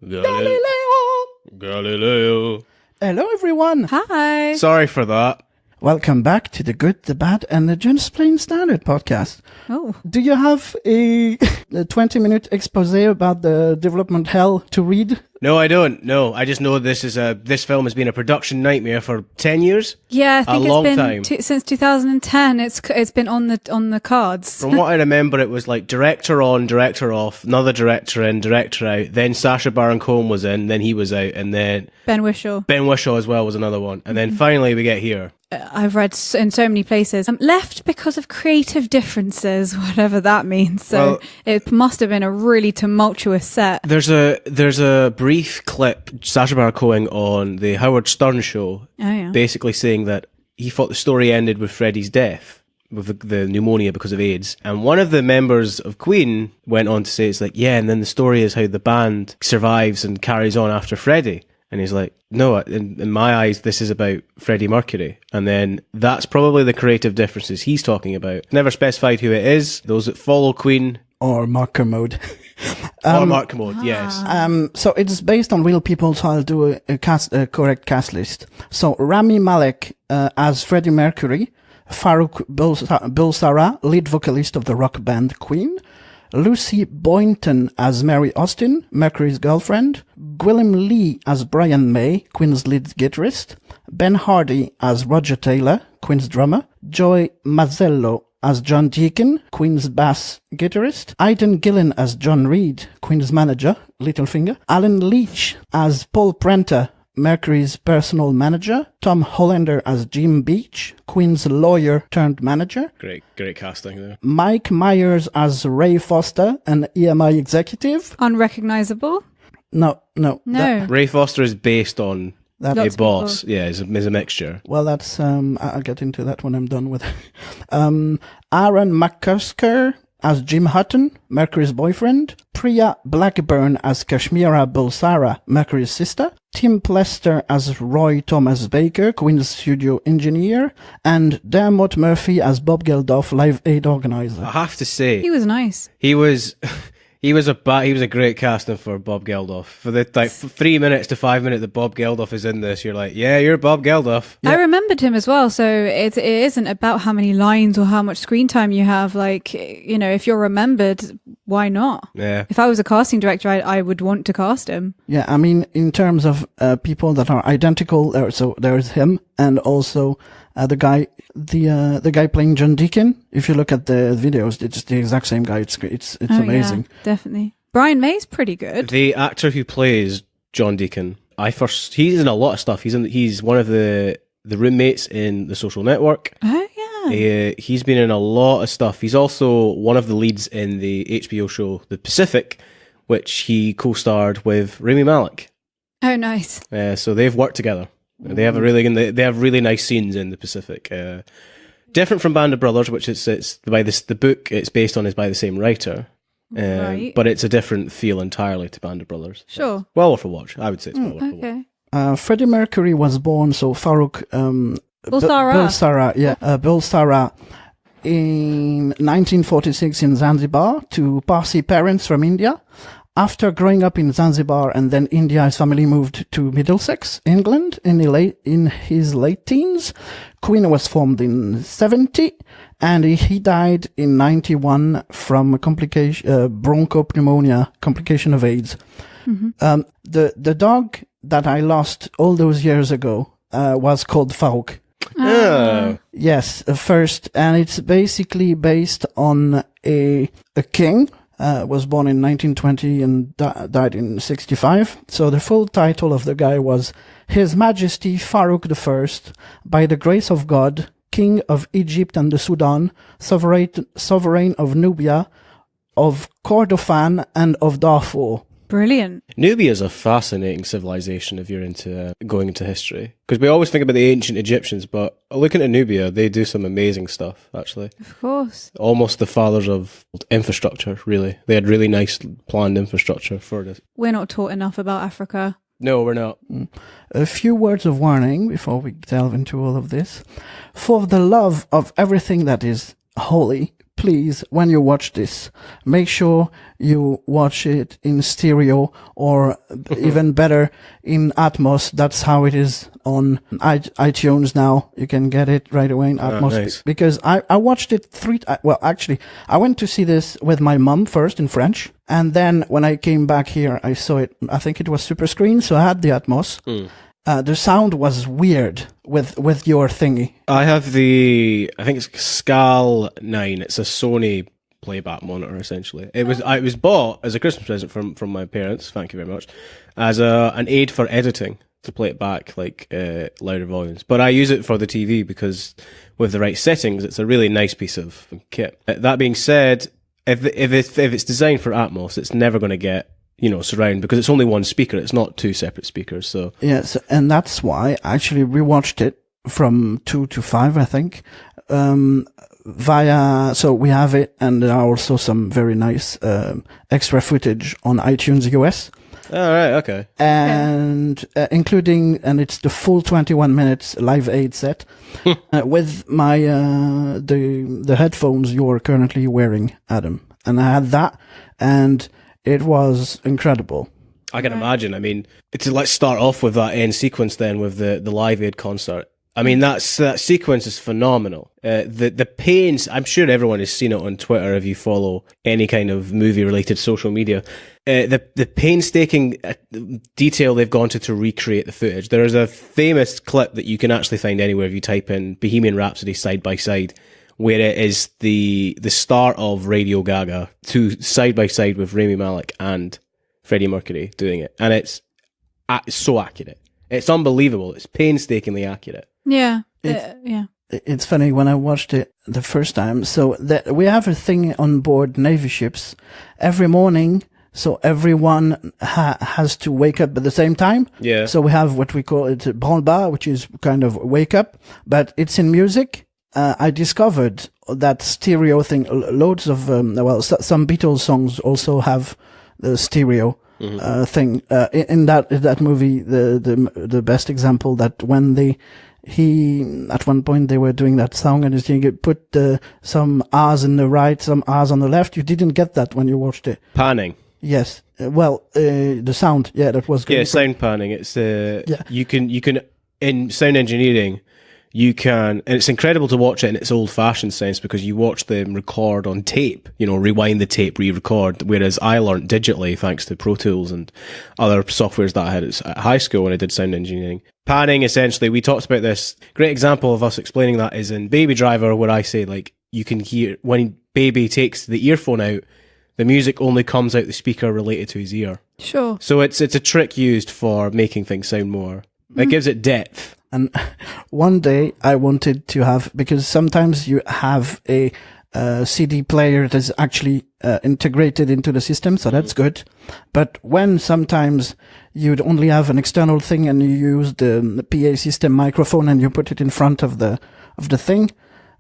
Galileo. Hello, everyone. Hi. Sorry for that. Welcome back to the Good, the Bad, and the Just Plain Standard podcast. Oh. Do you have a 20-minute expose about the development hell to read? No, I don't. No, I just know this film has been a production nightmare for 10 years. Yeah, I think a long it's time. been since 2010. It's been on the cards. From what I remember, it was like director on, director off, another director in, director out. Then Sacha Baron Cohen was in, then he was out, and then Ben Whishaw. Ben Whishaw as well was another one. And then finally we get here. I've read in so many places. Left because of creative differences, whatever that means. So it must have been a really tumultuous set. There's a brief clip, Sacha Baron Cohen on the Howard Stern show, basically saying that he thought the story ended with Freddie's death, with the pneumonia because of AIDS. And one of the members of Queen went on to say, it's like, yeah, and then the story is how the band survives and carries on after Freddie. And he's like, no, in my eyes, this is about Freddie Mercury. And then that's probably the creative differences he's talking about. Never specified who it is. Those that follow Queen. Or Mark Kermode. Or Mark Kermode, yes. So it's based on real people, so I'll do a correct cast list. So Rami Malek as Freddie Mercury, Farouk Bulsara, lead vocalist of the rock band Queen, Lucy Boynton as Mary Austin, Mercury's girlfriend, Gwilym Lee as Brian May, Queen's lead guitarist, Ben Hardy as Roger Taylor, Queen's drummer, Joy Mazzello as John Deacon, Queen's bass guitarist, Aidan Gillen as John Reid, Queen's manager, Littlefinger, Alan Leach as Paul Prenter, Mercury's personal manager, Tom Hollander as Jim Beach, Queen's lawyer turned manager. Great casting there. Mike Myers as Ray Foster, an EMI executive. Unrecognizable? No. Ray Foster is based on a boss. People. Yeah, it's a mixture. Well, that's, I'll get into that when I'm done with it. Aaron McCusker as Jim Hutton, Mercury's boyfriend, Priya Blackburn as Kashmira Bulsara, Mercury's sister, Tim Plester as Roy Thomas Baker, Queen's studio engineer, and Dermot Murphy as Bob Geldof, Live Aid organizer. I have to say, He was nice. he was a great casting for Bob Geldof. For the 3 minutes to 5 minutes that Bob Geldof is in this, you're like, yeah, you're Bob Geldof. I remembered him as well, so it isn't about how many lines or how much screen time you have. Like, you know, if you're remembered, why not? Yeah. If I was a casting director, I would want to cast him. Yeah, I mean, in terms of people that are identical, so there's him, and also the guy playing John Deacon. If you look at the videos, it's the exact same guy. It's amazing. Yeah, definitely. Brian May's pretty good. The actor who plays John Deacon, he's in a lot of stuff. He's one of the roommates in The Social Network. Oh yeah. He's been in a lot of stuff. He's also one of the leads in the HBO show The Pacific, which he co-starred with Rami Malek. Oh, nice. So they've worked together. They have really nice scenes in The Pacific. Different from Band of Brothers, which the book it's based on is by the same writer. Right. But it's a different feel entirely to Band of Brothers. Sure. Well worth a watch. I would say it's well worth a watch. Okay. Freddie Mercury was born, so Farouk Bulsara. Bulsara in 1946 in Zanzibar to Parsi parents from India. After growing up in Zanzibar and then India, his family moved to Middlesex, England, in his late teens. Queen was formed in 70, and he died in 91 from bronchopneumonia, complication of AIDS. Mm-hmm. The dog that I lost all those years ago was called Farouk. Oh. Yes, first, and it's basically based on a king. Was born in 1920 and died in 65. So the full title of the guy was His Majesty Farouk I, by the grace of God, King of Egypt and the Sudan, sovereign of Nubia, of Kordofan and of Darfur. Brilliant. Nubia is a fascinating civilization if you're into going into history. Because we always think about the ancient Egyptians, but looking at Nubia, they do some amazing stuff, actually. Of course. Almost the fathers of infrastructure, really. They had really nice planned infrastructure for this. We're not taught enough about Africa. No, we're not. A few words of warning before we delve into all of this. For the love of everything that is holy, please, when you watch this, make sure you watch it in stereo or even better in Atmos. That's how it is on iTunes now. You can get it right away in Atmos. Nice. Because I watched it I went to see this with my mum first in French. And then when I came back here, I saw it, I think it was super screen. So I had the Atmos. The sound was weird with your thingy. I have I think it's Scal 9. It's a Sony playback monitor, essentially. It was bought as a Christmas present from my parents, thank you very much, as an aid for editing, to play it back like louder volumes. But I use it for the TV because with the right settings, it's a really nice piece of kit. That being said, if it's designed for Atmos, it's never going to get surround, because it's only one speaker. It's not two separate speakers. So yes, and that's why actually we watched it from 2 to 5, I think, so we have it, and there are also some very nice extra footage on iTunes US. All right, okay. And including, and it's the full 21 minutes live aid set with my the headphones you're currently wearing, Adam. And I had that, and it was incredible. I can imagine. I mean, let's start off with that end sequence then with the Live Aid concert. I mean, that sequence is phenomenal. The pains, I'm sure everyone has seen it on Twitter if you follow any kind of movie-related social media. The painstaking detail they've gone to recreate the footage. There is a famous clip that you can actually find anywhere if you type in Bohemian Rhapsody side by side, where it is the start of Radio Gaga to side by side with Rami Malek and Freddie Mercury doing it. And it's so accurate. It's unbelievable. It's painstakingly accurate. Yeah. It's funny, when I watched it the first time, so we have a thing on board Navy ships every morning. So everyone has to wake up at the same time. Yeah. So we have what we call it branle-bas, which is kind of wake up, but it's in music. I discovered that stereo thing. Loads of some Beatles songs also have the stereo thing. In that movie, the best example, that when at one point they were doing that song and you put some R's in the right, some R's on the left. You didn't get that when you watched it. Panning. Yes. The sound. Yeah, that was good. Yeah, sound panning. It's you can in sound engineering. And it's incredible to watch it in its old-fashioned sense, because you watch them record on tape, rewind the tape, re-record, whereas I learnt digitally thanks to Pro Tools and other softwares that I had at high school when I did sound engineering. Panning, essentially, we talked about this. Great example of us explaining that is in Baby Driver, where I say, like, you can hear, when Baby takes the earphone out, the music only comes out the speaker related to his ear. Sure. So it's a trick used for making things sound more. It gives it depth. And one day I wanted to have, because sometimes you have a CD player that's actually integrated into the system, so that's good. But when sometimes you'd only have an external thing and you use the PA system microphone and you put it in front of the thing,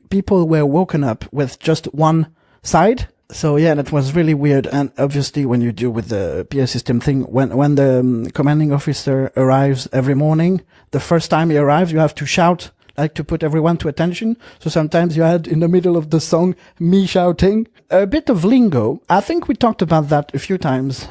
people were woken up with just one side. So yeah, that was really weird. And obviously when you do with the PA system thing, when the commanding officer arrives every morning, the first time he arrives, you have to shout, like to put everyone to attention. So sometimes you had in the middle of the song, me shouting. A bit of lingo. I think we talked about that a few times.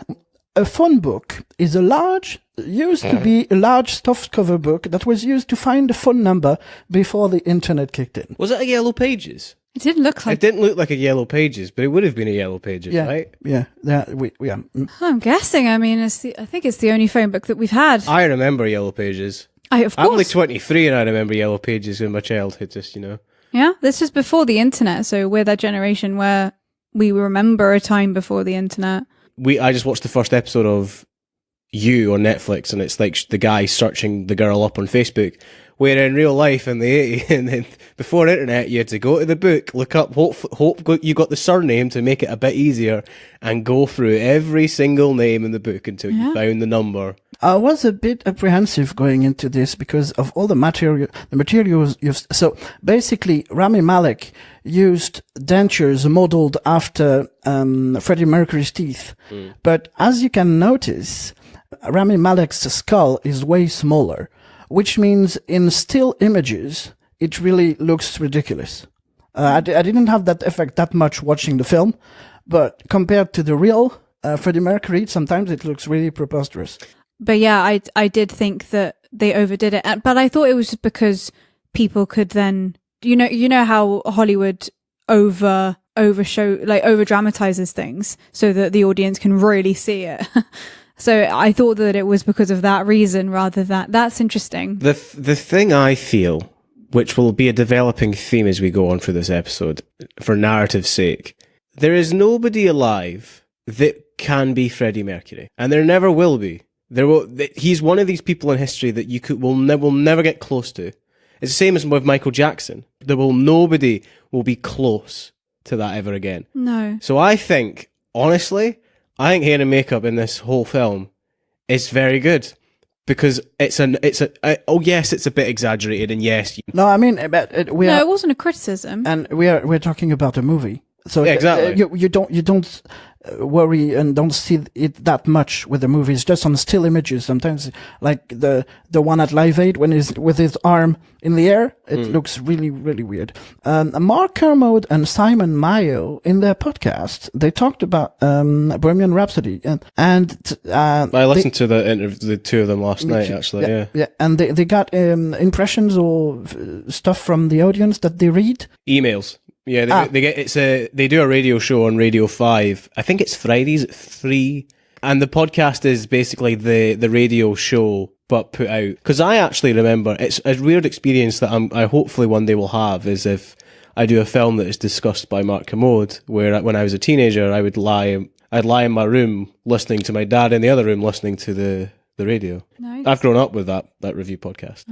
A phone book is used to be a large softcover book that was used to find the phone number before the internet kicked in. Was it a Yellow Pages? It didn't look like... It didn't look like a Yellow Pages, but it would have been a Yellow Pages, right? Yeah. I'm guessing. I mean, I think it's the only phone book that we've had. I remember Yellow Pages. Of course. I'm only 23 and I remember Yellow Pages in my childhood, just, Yeah, this was before the internet, so we're that generation where we remember a time before the internet. I just watched the first episode of You on Netflix, and it's like the guy searching the girl up on Facebook. Where in real life in the 80s, and then before internet, you had to go to the book, look up, hope you got the surname to make it a bit easier, and go through every single name in the book until you found the number. I was a bit apprehensive going into this because of all the materials used. So basically, Rami Malek used dentures modeled after Freddie Mercury's teeth. But as you can notice, Rami Malek's skull is way smaller, which means in still images, it really looks ridiculous. I didn't have that effect that much watching the film, but compared to the real Freddie Mercury, sometimes it looks really preposterous. But yeah, I did think that they overdid it, but I thought it was just because people could then, you know how Hollywood over dramatizes things so that the audience can really see it. So I thought that it was because of that reason rather than that's interesting. The thing I feel, which will be a developing theme as we go on through this episode, for narrative's sake, there is nobody alive that can be Freddie Mercury, and there never will be. He's one of these people in history that will never get close to. It's the same as with Michael Jackson. Nobody will be close to that ever again. No. So I think, honestly, hair and makeup in this whole film is very good. Because it's a bit exaggerated, and yes. No, I mean, it wasn't a criticism. And we're talking about a movie. So yeah, exactly. You don't worry and don't see it that much with the movies, just on still images. Sometimes, like the one at Live Aid when he's with his arm in the air, it looks really, really weird. Mark Kermode and Simon Mayo in their podcast, they talked about Bohemian Rhapsody, and I listened to the two of them last night, actually. Yeah, and they got impressions or stuff from the audience that they read, emails. Yeah, they do a radio show on Radio 5. I think it's Fridays at 3. And the podcast is basically the radio show, but put out. Because I actually remember, it's a weird experience that I hopefully one day will have, is if I do a film that is discussed by Mark Kermode, where when I was a teenager, I'd lie in my room listening to my dad in the other room listening to the radio. Nice. I've grown up with that review podcast.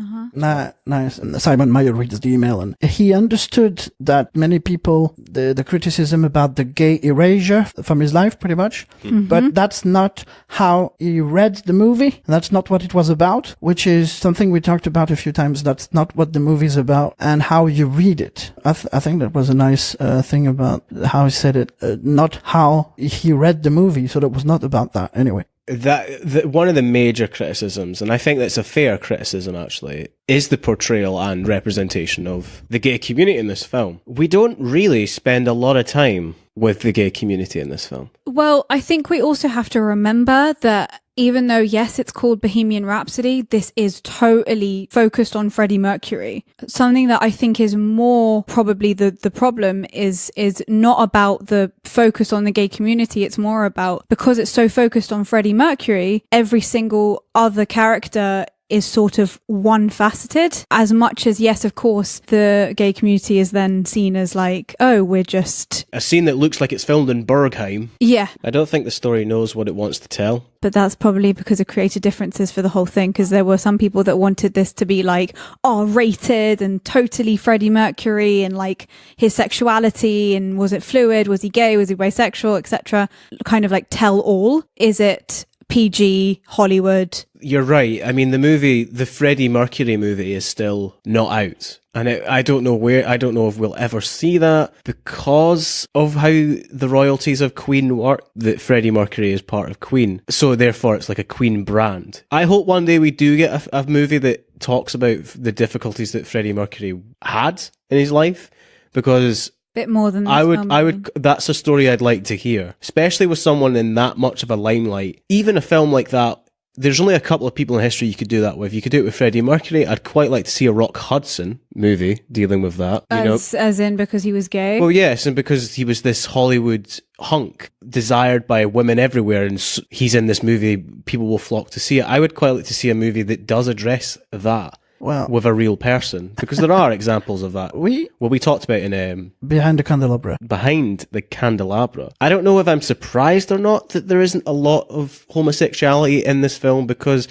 Nice. And Simon Mayer reads the email, and he understood that many people, the criticism about the gay erasure from his life, pretty much. Mm-hmm. But that's not how he read the movie. That's not what it was about, which is something we talked about a few times. That's not what the movie's about, and how you read it. I think that was a nice thing about how he said it, not how he read the movie. So that was not about that anyway. One of the major criticisms, and I think that's a fair criticism actually, is the portrayal and representation of the gay community in this film. We don't really spend a lot of time with the gay community in this film. Well, I think we also have to remember that even though, yes, it's called Bohemian Rhapsody, this is totally focused on Freddie Mercury. Something that I think is more probably the problem is not about the focus on the gay community. It's more about, because it's so focused on Freddie Mercury, every single other character is sort of one-faceted, as much as, yes, of course, the gay community is then seen as like, oh, we're just... a scene that looks like it's filmed in Bergheim. Yeah. I don't think the story knows what it wants to tell. But that's probably because of creative differences for the whole thing, because there were some people that wanted this to be like R-rated and totally Freddie Mercury and like his sexuality, and was it fluid, was he gay, was he bisexual, etc. Kind of like tell all. Is it PG Hollywood? You're right. I mean, the Freddie Mercury movie is still not out. And I don't know if we'll ever see that because of how the royalties of Queen work, that Freddie Mercury is part of Queen. So therefore it's like a Queen brand. I hope one day we do get a movie that talks about the difficulties that Freddie Mercury had in his life, because bit more than I would. That's a story I'd like to hear, especially with someone in that much of a limelight. Even a film like that, there's only a couple of people in history you could do that with. You could do it with Freddie Mercury. I'd quite like to see a Rock Hudson movie dealing with that. As in because he was gay? Well, yes, and because he was this Hollywood hunk desired by women everywhere, and he's in this movie, people will flock to see it. I would quite like to see a movie that does address that. Well, with a real person, because there are examples of that. We talked about in Behind the Candelabra. Behind the Candelabra. I don't know if I'm surprised or not that there isn't a lot of homosexuality in this film, because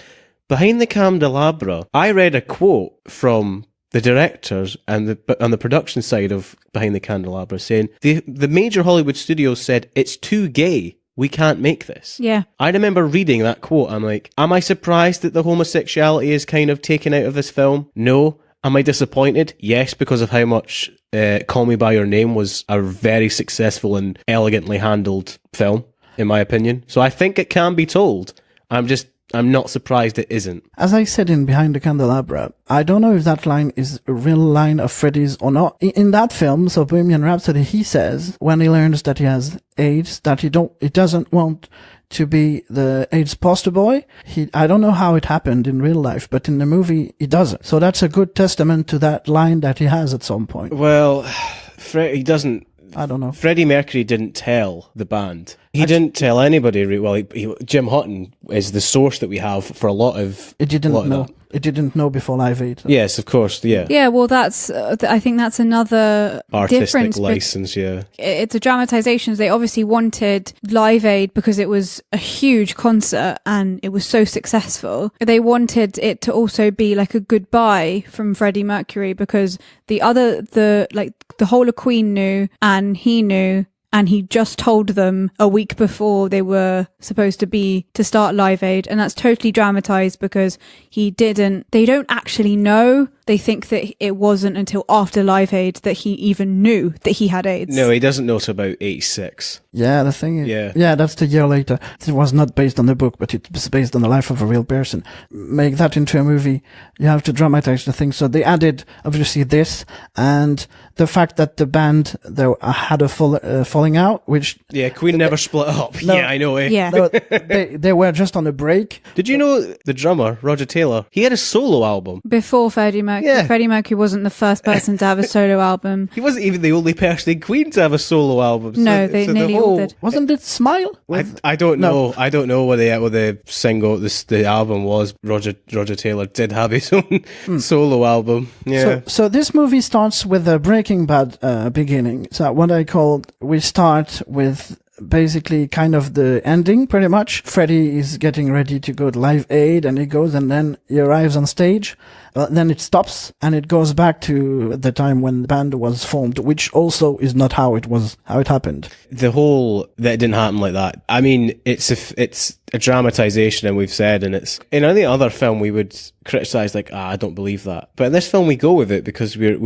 Behind the Candelabra, I read a quote from the directors and on the production side of Behind the Candelabra saying the major Hollywood studios said it's too gay. We can't make this. Yeah. I remember reading that quote. I'm like, am I surprised that the homosexuality is kind of taken out of this film? No. Am I disappointed? Yes, because of how much Call Me By Your Name was a very successful and elegantly handled film, in my opinion. So I think it can be told. I'm just I'm not surprised it isn't. As I said in Behind the Candelabra, I don't know if that line is a real line of Freddie's or not. In that film, so Bohemian Rhapsody, he says when he learns that he has AIDS, that he doesn't want to be the AIDS poster boy. I don't know how it happened in real life, but in the movie, he doesn't. So that's a good testament to that line that he has at some point. Well, he doesn't. I don't know. Freddie Mercury didn't tell the band. He didn't tell anybody. Well, Jim Hutton is the source that we have for a lot of. It didn't know. It didn't know before Live Aid. Yes, of course. Yeah. Yeah. Well, that's. I think that's another artistic difference. license. Yeah. It's a dramatization. They obviously wanted Live Aid because it was a huge concert and it was so successful. They wanted it to also be like a goodbye from Freddie Mercury because the whole of Queen knew and he knew. And he just told them a week before they were supposed to start Live Aid. And that's totally dramatized because they don't actually know. They think that it wasn't until after Live Aid that he even knew that he had AIDS. No, he doesn't know till about 86. Yeah, the thing is, yeah, that's the year later. It was not based on the book, but it was based on the life of a real person. Make that into a movie, you have to dramatize the thing. So they added, obviously, this and the fact that the band had a falling out, which... Yeah, Queen never split up. No, yeah, I know. Yeah. No, they were just on a break. Did you know the drummer, Roger Taylor, he had a solo album? Before Freddie Mercury. Yeah. Freddie Mercury wasn't the first person to have a solo album. He wasn't even the only person in Queen to have a solo album. No, they nearly all did. Wasn't it Smile? I don't know. I don't know what the single, the album was. Roger Taylor did have his own solo album. Yeah. So this movie starts with a Breaking Bad beginning. So what we start with basically kind of the ending, pretty much. Freddie is getting ready to go to Live Aid, and he goes, and then he arrives on stage. Then it stops, and it goes back to the time when the band was formed, which also is not how it happened. That it didn't happen like that. I mean, it's a dramatization, and we've said, and it's in any other film we would criticize I don't believe that, but in this film we go with it because because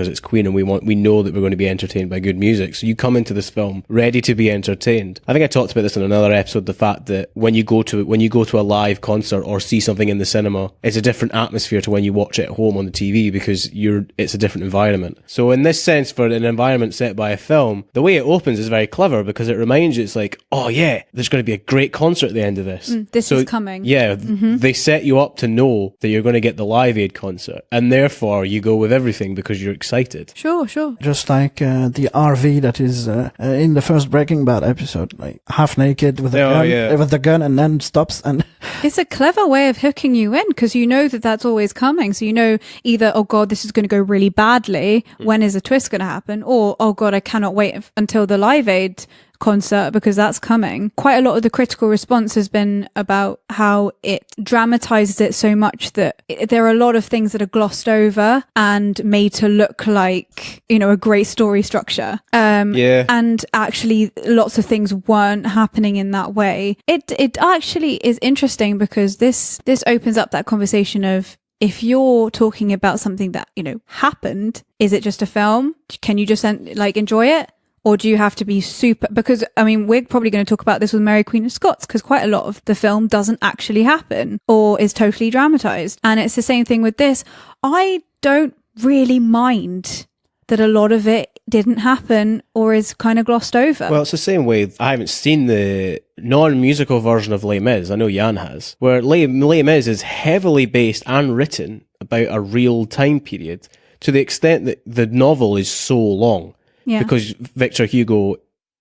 it's Queen, and we know that we're going to be entertained by good music. So you come into this film ready to be entertained. I think I talked about this in another episode, the fact that when you go to a live concert or see something in the cinema, it's a different atmosphere to when you watch it at home on the TV because it's a different environment. So in this sense, for an environment set by a film, the way it opens is very clever because it reminds you, it's like, oh yeah, there's going to be a great concert at the end of this. This is coming. Yeah, they set you up to know that you're going to get the Live Aid concert, and therefore you go with everything because you're excited. Sure. Just like the RV that is in the first Breaking Bad episode, like half naked with the gun, and then stops. And it's a clever way of hooking you in because you know that that's always coming. So you know either, oh God, this is going to go really badly. When is a twist going to happen? Or, oh God, I cannot wait until the Live Aid concert because that's coming. Quite a lot of the critical response has been about how it dramatizes it so much that there are a lot of things that are glossed over and made to look like, a great story structure. And actually lots of things weren't happening in that way. It actually is interesting because this opens up that conversation of, if you're talking about something that, happened, is it just a film? Can you just enjoy it? Or do you have to be super... Because, we're probably going to talk about this with Mary Queen of Scots because quite a lot of the film doesn't actually happen or is totally dramatized. And it's the same thing with this. I don't really mind that a lot of it didn't happen or is kind of glossed over. Well, it's the same way. I haven't seen the non-musical version of Les Mis. I know Yann has. Where Les Mis is heavily based and written about a real time period to the extent that the novel is so long. Yeah. Because Victor Hugo,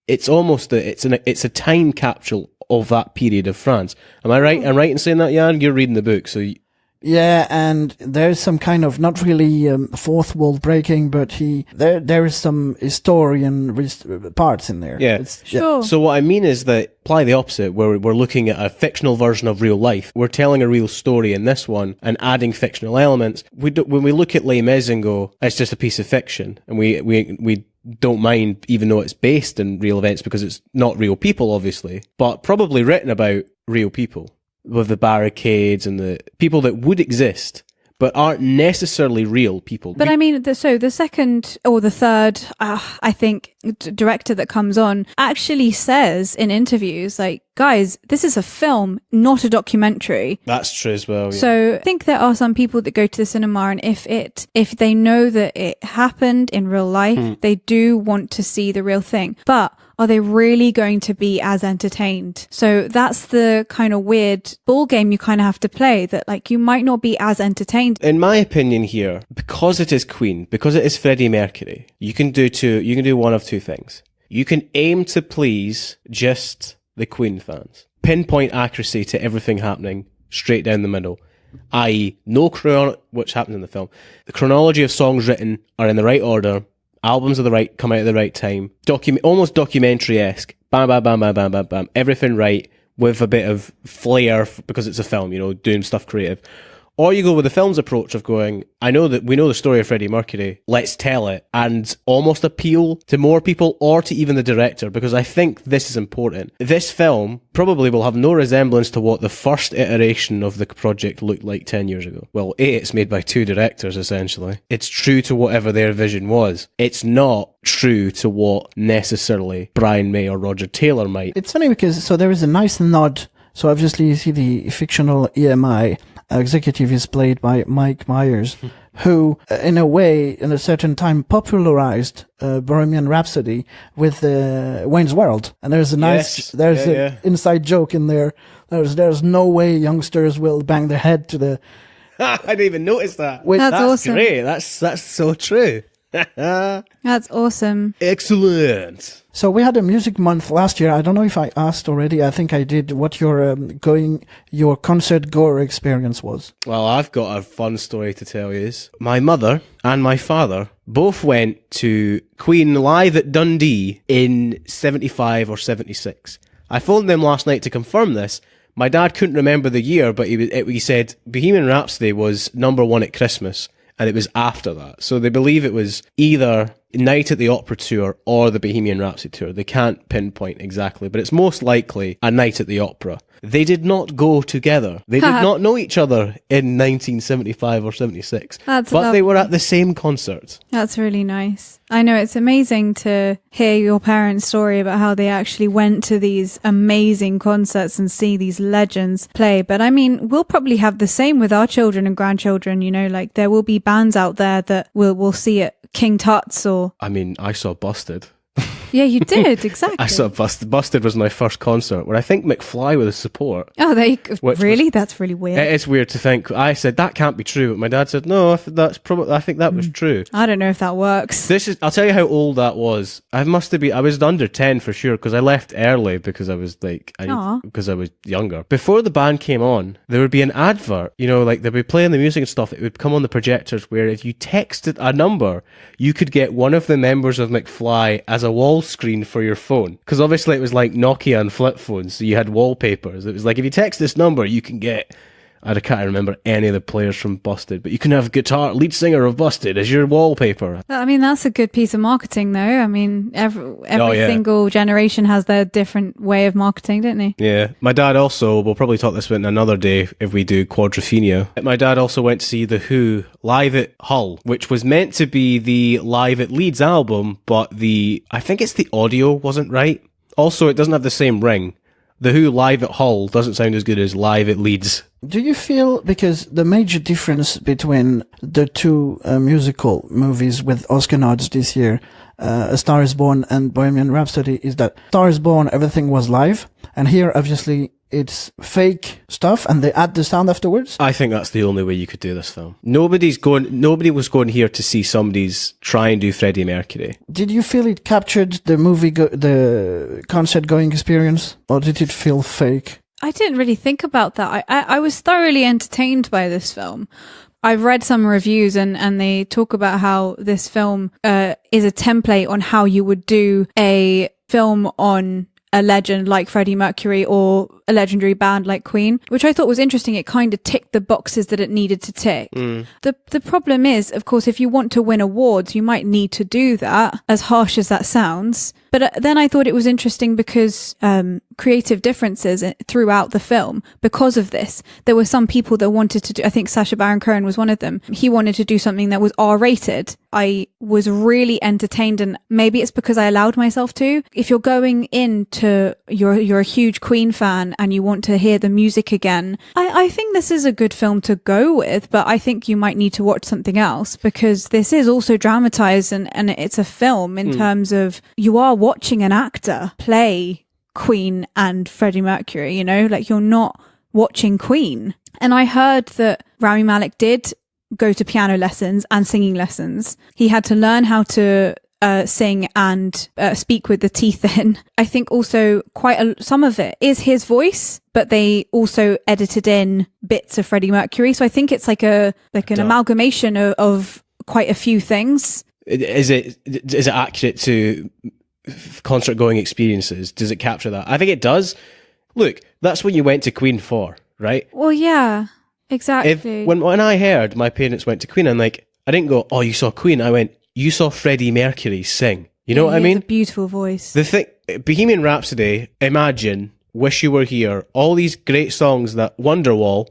it's almost it's a time capsule of that period of France. Am I right? I'm right in saying that, Yann? You're reading the book, so. Yeah, and there's some kind of not really fourth wall breaking, but there is some historian parts in there. Yeah, sure. So what I mean is that apply the opposite, where we're looking at a fictional version of real life. We're telling a real story in this one and adding fictional elements. When we look at Les Mis and go, it's just a piece of fiction, and we don't mind, even though it's based in real events, because it's not real people, obviously, but probably written about real people with the barricades and the people that would exist, but aren't necessarily real people. But I mean, so the second or the third, I think, director that comes on actually says in interviews, like, guys, this is a film, not a documentary. That's true as well. Yeah. So I think there are some people that go to the cinema, and if they know that it happened in real life, they do want to see the real thing. But are they really going to be as entertained? So that's the kind of weird ball game you kind of have to play, that like you might not be as entertained. In my opinion here, because it is Queen, because it is Freddie Mercury, you can do one of two things. You can aim to please just the Queen fans. Pinpoint accuracy to everything happening straight down the middle. I.e., which happens in the film. The chronology of songs written are in the right order. Albums come out at the right time. Almost documentary-esque. Bam, bam, bam, bam, bam, bam, bam. Everything right with a bit of flair because it's a film, doing stuff creative. Or you go with the film's approach of going, we know the story of Freddie Mercury, let's tell it, and almost appeal to more people or to even the director, because I think this is important. This film probably will have no resemblance to what the first iteration of the project looked like 10 years ago. Well, it's made by two directors, essentially. It's true to whatever their vision was. It's not true to what necessarily Brian May or Roger Taylor might. It's funny because, so there is a nice nod. So obviously you see the fictional EMI executive is played by Mike Myers, who, in a way, in a certain time, popularized Bohemian Rhapsody with Wayne's World. And there's a nice, an inside joke in there. There's no way youngsters will bang their head to the... I didn't even notice that. That's awesome. Great. That's so true. That's awesome. Excellent. So we had a music month last year. I don't know if I asked already. I think I did. What your concert goer experience was? Well, I've got a fun story to tell you. My mother and my father both went to Queen live at Dundee in 75 or 76. I phoned them last night to confirm this. My dad couldn't remember the year, but he said Bohemian Rhapsody was #1 at Christmas. And it was after that. So they believe it was either Night at the Opera tour or the Bohemian Rhapsody tour. They can't pinpoint exactly, but it's most likely a Night at the Opera. They did not go together. They did not know each other in 1975 or 76. But they were at the same concert. That's really nice. I know, it's amazing to hear your parents' story about how they actually went to these amazing concerts and see these legends play. But I mean, we'll probably have the same with our children and grandchildren, like there will be bands out there that we'll see at King Tut's or... I mean, I saw Busted. Yeah, you did, exactly. I saw Busted. Busted was my first concert where I think McFly was support. Oh, really? That's really weird. It's weird to think. I said, that can't be true. But my dad said, no, I think that was true. I don't know if that works. I'll tell you how old that was. I was under 10 for sure, because I left early because I was because I was younger. Before the band came on, there would be an advert, they'd be playing the music and stuff. It would come on the projectors where if you texted a number, you could get one of the members of McFly as a wall screen for your phone, because obviously it was like Nokia and flip phones, so you had wallpapers. It was like, if you text this number, you can get, I can't remember any of the players from Busted, but you can have lead singer of Busted as your wallpaper. I mean, that's a good piece of marketing, though. I mean, every single generation has their different way of marketing, don't they? Yeah. My dad also, we'll probably talk this about another day if we do Quadrophenia. My dad also went to see The Who live at Hull, which was meant to be the Live at Leeds album, but I think it's the audio wasn't right. Also, it doesn't have the same ring. The Who live at Hull doesn't sound as good as live at Leeds. Do you feel, because the major difference between the two musical movies with Oscar nods this year, A Star is Born and Bohemian Rhapsody, is that Star is Born, everything was live, and here obviously it's fake stuff and they add the sound afterwards? I think that's the only way you could do this film. Nobody was going here to see somebody's try and do Freddie Mercury. Did you feel it captured the concert going experience, or did it feel fake? I didn't really think about that. I was thoroughly entertained by this film. I've read some reviews and they talk about how this film is a template on how you would do a film on a legend like Freddie Mercury, or a legendary band like Queen, which I thought was interesting. It kind of ticked the boxes that it needed to tick. The problem is, of course, if you want to win awards, you might need to do that, as harsh as that sounds. But then I thought it was interesting because creative differences throughout the film. Because of this, there were some people that wanted to do, I think Sacha Baron Cohen was one of them. He wanted to do something that was R-rated. I was really entertained, and maybe it's because I allowed myself to. If you're going into, you're a huge Queen fan and you want to hear the music again, I think this is a good film to go with, but I think you might need to watch something else, because this is also dramatized and it's a film in terms of you are watching an actor play Queen and Freddie Mercury, you know, like you're not watching Queen. And I heard that Rami Malek did go to piano lessons and singing lessons. He had to learn how to sing and speak with the teeth in. I think also some of it is his voice, but they also edited in bits of Freddie Mercury. So I think it's like an amalgamation of quite a few things. Is it accurate to concert going experiences? Does it capture that? I think it does. Look, that's what you went to Queen for, right? Well, yeah, exactly. When I heard my parents went to Queen, I'm like, I didn't go, oh, you saw Queen. I went, you saw Freddie Mercury sing. You know what I mean? A beautiful voice. The thing, Bohemian Rhapsody, Imagine, Wish You Were Here, all these great songs, that Wonderwall,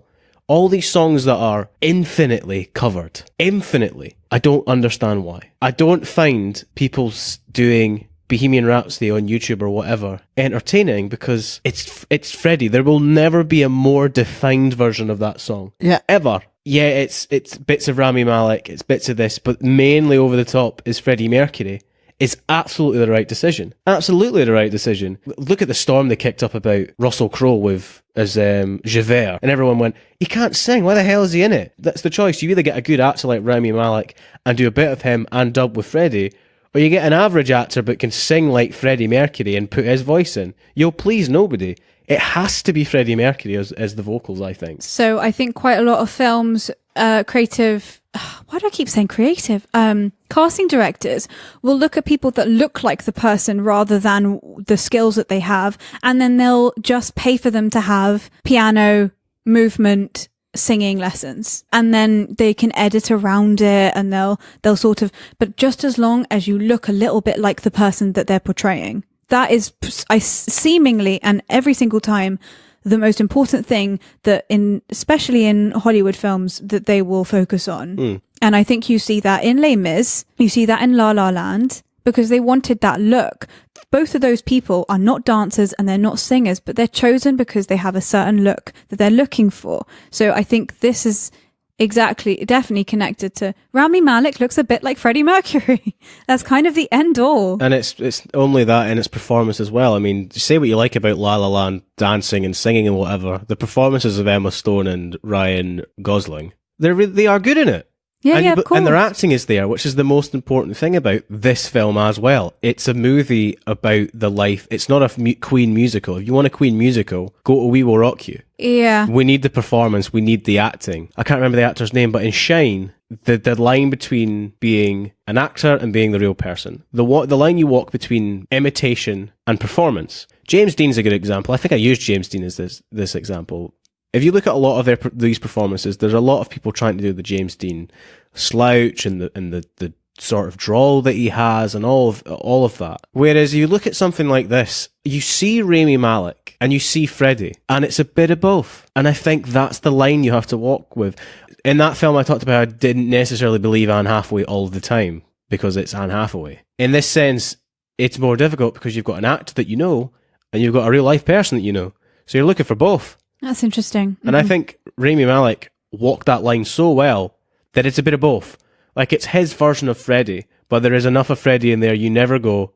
all these songs that are infinitely covered. Infinitely. I don't understand why. I don't find people doing Bohemian Rhapsody on YouTube or whatever entertaining, because it's Freddie. There will never be a more defined version of that song. Yeah. Ever. Yeah, it's bits of Rami Malek, it's bits of this, but mainly over the top is Freddie Mercury. It's absolutely the right decision. Absolutely the right decision. Look at the storm they kicked up about Russell Crowe as Javert, and everyone went, he can't sing, why the hell is he in it? That's the choice. You either get a good actor like Rami Malek and do a bit of him and dub with Freddie, or you get an average actor but can sing like Freddie Mercury and put his voice in. You'll please nobody. It has to be Freddie Mercury as the vocals, I think. So I think quite a lot of films, creative... Why do I keep saying creative? Casting directors will look at people that look like the person rather than the skills that they have, and then they'll just pay for them to have piano, movement, singing lessons, and then they can edit around it, and they'll sort of, but just as long as you look a little bit like the person that they're portraying. That is seemingly, and every single time, the most important thing that especially in Hollywood films, that they will focus on. And I think you see that in Les Mis, you see that in La La Land, because they wanted that look. Both of those people are not dancers and they're not singers, but they're chosen because they have a certain look that they're looking for. So I think this is definitely connected to Rami Malek looks a bit like Freddie Mercury. That's kind of the end all. And it's only that in its performance as well. I mean, say what you like about La La Land dancing and singing and whatever, the performances of Emma Stone and Ryan Gosling, they are good in it. Yeah, of course. And their acting is there, which is the most important thing about this film as well. It's a movie about the life. It's not a Queen musical. If you want a Queen musical, go to We Will Rock You. Yeah. We need the performance. We need the acting. I can't remember the actor's name, but in Shine, the line between being an actor and being the real person, the line you walk between imitation and performance. James Dean's a good example. I think I used James Dean as this example. If you look at a lot of these performances, there's a lot of people trying to do the James Dean slouch and the sort of drawl that he has and all of that. Whereas you look at something like this, you see Rami Malek and you see Freddie, and it's a bit of both. And I think that's the line you have to walk with. In that film I talked about, I didn't necessarily believe Anne Hathaway all the time because it's Anne Hathaway. In this sense, it's more difficult because you've got an actor that you know and you've got a real life person that you know. So you're looking for both. That's interesting. And I think Rami Malek walked that line so well that it's a bit of both. Like, it's his version of Freddie, but there is enough of Freddie in there you never go,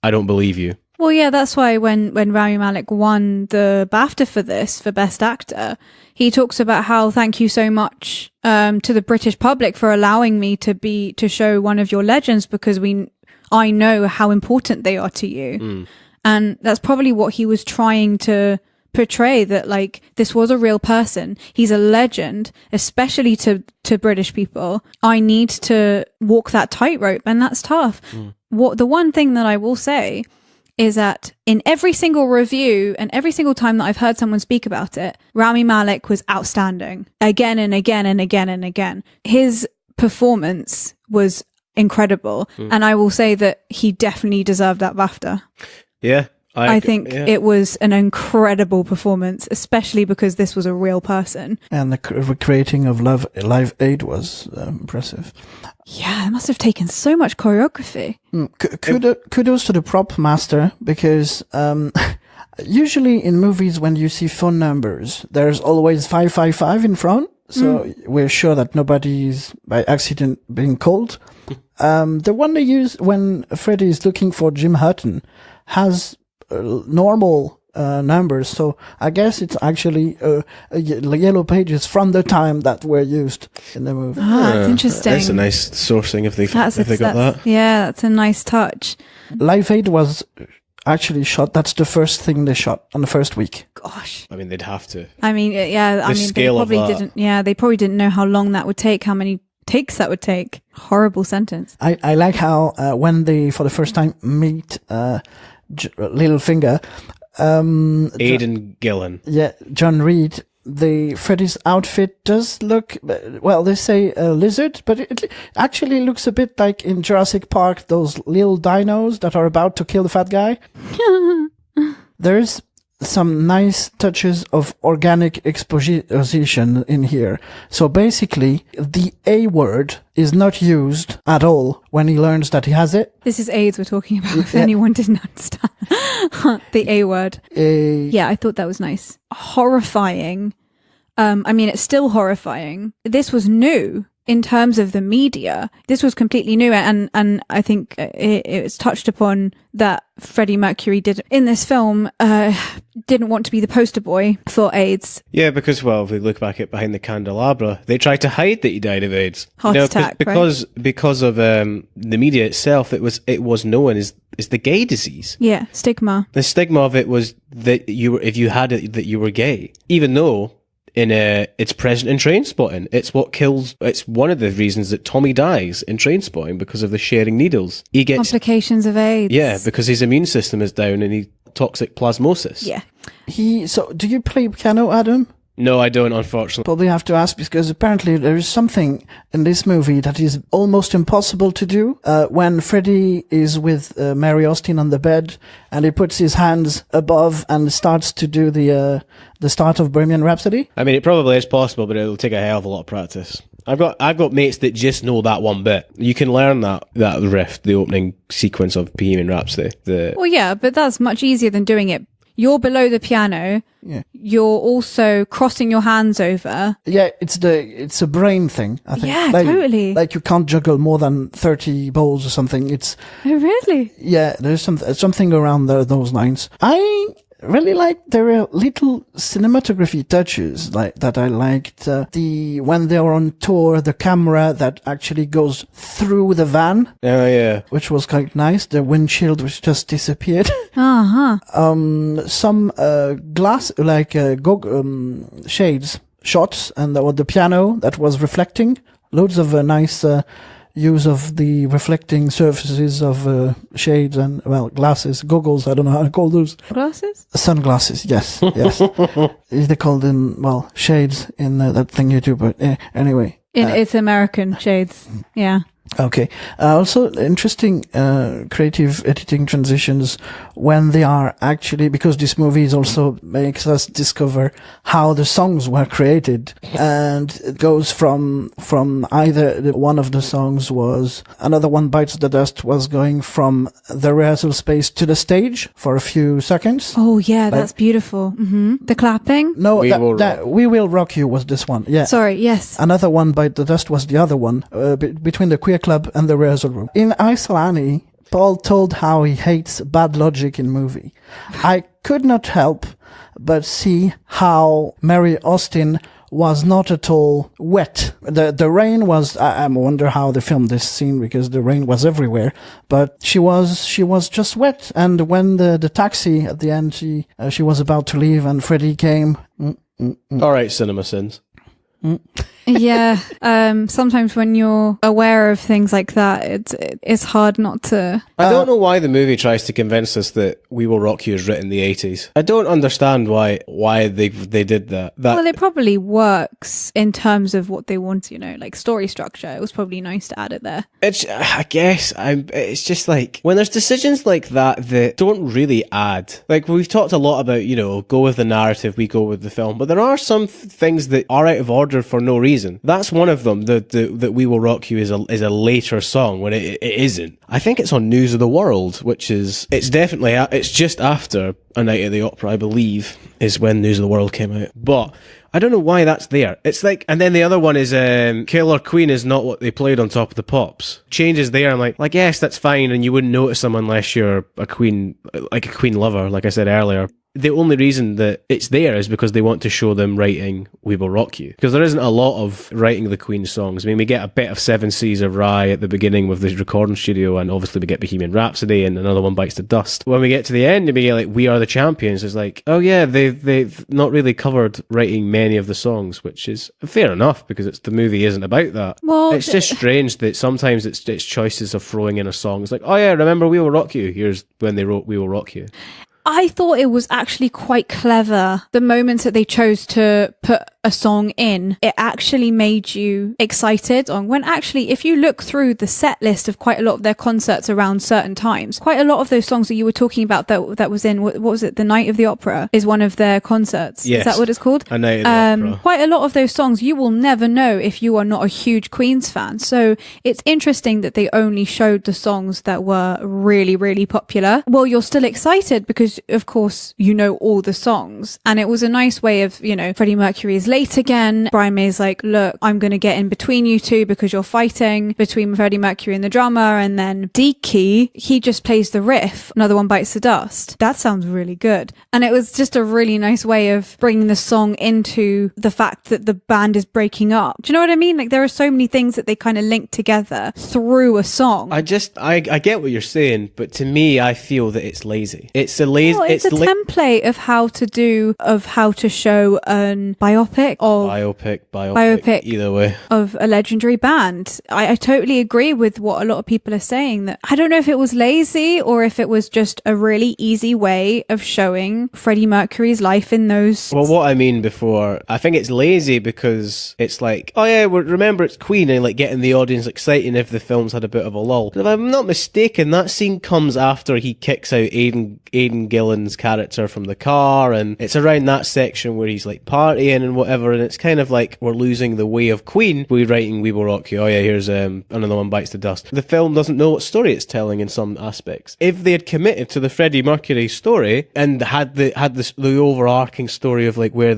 I don't believe you. Well, yeah, that's why when Rami Malek won the BAFTA for Best Actor, he talks about how, thank you so much to the British public for allowing me to show one of your legends, because I know how important they are to you. And that's probably what he was trying to portray, that like this was a real person, he's a legend, especially to British people. I need to walk that tightrope, and that's tough. The one thing that I will say, is that in every single review and every single time that I've heard someone speak about it, Rami Malek was outstanding again and again and again and again. His performance was incredible. And I will say that he definitely deserved that BAFTA. Yeah. I think it was an incredible performance, especially because this was a real person. And the recreating of Live Aid was impressive. Yeah, it must have taken so much choreography. Kudos to the prop master, because usually in movies when you see phone numbers, there's always 555 in front. So we're sure that nobody's by accident being called. The one they use when Freddie is looking for Jim Hutton has normal numbers, so I guess it's actually yellow pages from the time that were used in the movie. That's interesting. That's a nice sourcing if they got that. Yeah, that's a nice touch. Live Aid was actually shot. That's the first thing they shot on the first week. Gosh. I mean, they'd have to. I mean, yeah. I mean, they probably didn't. Yeah, they probably didn't know how long that would take. How many takes that would take. Horrible sentence. I like how when they for the first time meet Littlefinger, Aidan Gillen. Yeah, John Reed. Freddie's outfit does look, well, they say a lizard, but it actually looks a bit like in Jurassic Park, those little dinos that are about to kill the fat guy. There's some nice touches of organic exposition in here. So basically, the A word is not used at all when he learns that he has it. This is AIDS we're talking about, if anyone didn't understand. The A word. Yeah, I thought that was nice. Horrifying. I mean, it's still horrifying. This was new in terms of the media. This was completely new, and I think it's touched upon that Freddie Mercury did in this film didn't want to be the poster boy for AIDS. Yeah, because, well, if we look back at Behind the Candelabra, they tried to hide that he died of AIDS. Heart attack, because of the media itself, it was known as the gay disease. Yeah, stigma. The stigma of it was that if you had it, that you were gay, even though it's present in Trainspotting. It's what kills. It's one of the reasons that Tommy dies in Trainspotting, because of the sharing needles. He gets complications of AIDS. Yeah, because his immune system is down and he toxic plasmosis. Yeah. So do you play piano, Adam? No, I don't, unfortunately. Probably have to ask, because apparently there is something in this movie that is almost impossible to do. When Freddie is with Mary Austin on the bed, and he puts his hands above and starts to do the start of Bohemian Rhapsody. I mean, it probably is possible, but it'll take a hell of a lot of practice. I've got mates that just know that one bit. You can learn that riff, the opening sequence of Bohemian Rhapsody. Well, yeah, but that's much easier than doing it. You're below the piano. Yeah. You're also crossing your hands over. Yeah, it's a brain thing, I think. Yeah, totally. Like you can't juggle more than 30 balls or something. Oh, really? Yeah, there's something around those lines. I really like there are little cinematography touches like that. I liked when they were on tour, the camera that actually goes through the van. Oh yeah, which was quite nice. The windshield which just disappeared. Some glass like shades shots, and the piano that was reflecting. Loads of nice use of the reflecting surfaces of shades and, well, glasses, goggles, I don't know how to call those. Glasses? Sunglasses, yes, yes. They call them, well, shades in that thing you do, but anyway. It's American shades, yeah. Okay. Also, interesting creative editing transitions when they are actually, because this movie is also makes us discover how the songs were created, and it goes from either one of the songs was Another One Bites the Dust was going from the rehearsal space to the stage for a few seconds. Oh yeah, that's beautiful. Mm-hmm. The clapping. No, We Will Rock You was this one. Yeah. Sorry. Yes. Another One Bite the Dust was the other one between the Queer Club and the rehearsal room. In Isolani, Paul told how he hates bad logic in movie. I could not help but see how Mary Austin was not at all wet. The rain was, I wonder how they filmed this scene, because the rain was everywhere, but she was just wet. And when the taxi at the end, she was about to leave and Freddie came. All right, Cinema Sins. Yeah. Sometimes when you're aware of things like that, it's hard not to. I don't know why the movie tries to convince us that We Will Rock You is written in the 80s. I don't understand why they did that. Well, it probably works in terms of what they want, like story structure. It was probably nice to add it there. It's just like when there's decisions like that don't really add. Like we've talked a lot about, go with the narrative, we go with the film, but there are some things that are out of order for no reason. That's one of them. That We Will Rock You is a later song when it isn't. I think it's on News of the World, which is it's just after A Night at the Opera, I believe, is when News of the World came out. But I don't know why that's there. It's like, and then the other one is Killer Queen is not what they played on Top of the Pops. Changes there. I'm like, yes, that's fine, and you wouldn't notice them unless you're a Queen lover, like I said earlier. The only reason that it's there is because they want to show them writing We Will Rock You. Because there isn't a lot of writing the Queen songs. I mean, we get a bit of Seven Seas of Rye at the beginning with the recording studio, and obviously we get Bohemian Rhapsody, and Another One Bites the Dust. When we get to the end and we get like We Are the Champions, it's like, oh yeah, they've not really covered writing many of the songs, which is fair enough because the movie isn't about that. Well, it's just strange that sometimes it's choices of throwing in a song. It's like, oh yeah, remember We Will Rock You? Here's when they wrote We Will Rock You. I thought it was actually quite clever. The moments that they chose to put a song in, it actually made you excited on when actually, if you look through the set list of quite a lot of their concerts around certain times, quite a lot of those songs that you were talking about that was in, what was it? The Night of the Opera is one of their concerts. Yes. Is that what it's called? A Night of the Opera. Quite a lot of those songs you will never know if you are not a huge Queen's fan. So it's interesting that they only showed the songs that were really, really popular. Well, you're still excited because of course you know all the songs, and it was a nice way of, Freddie Mercury is late again. Brian May's like, look, I'm going to get in between you two because you're fighting between Freddie Mercury and the drummer, and then Deaky, he just plays the riff, Another One Bites the Dust. That sounds really good. And it was just a really nice way of bringing the song into the fact that the band is breaking up. Do you know what I mean? Like there are so many things that they kind of link together through a song. I get what you're saying, but to me, I feel that it's lazy. It's a lazy. Well, it's a template of how to show an biopic, either way, of a legendary band. I totally agree with what a lot of people are saying, that I don't know if it was lazy or if it was just a really easy way of showing Freddie Mercury's life in those. Well, what I mean before, I think it's lazy because it's like, oh yeah, remember it's Queen, and like getting the audience excited if the film's had a bit of a lull. If I'm not mistaken, that scene comes after he kicks out Aidan Gillen's character from the car, and it's around that section where he's like partying and whatever, and it's kind of like we're losing the way of Queen. We're writing We Will Rock You. Oh yeah, here's Another One Bites the Dust. The film doesn't know what story it's telling in some aspects. If they had committed to the Freddie Mercury story and had the overarching story of like where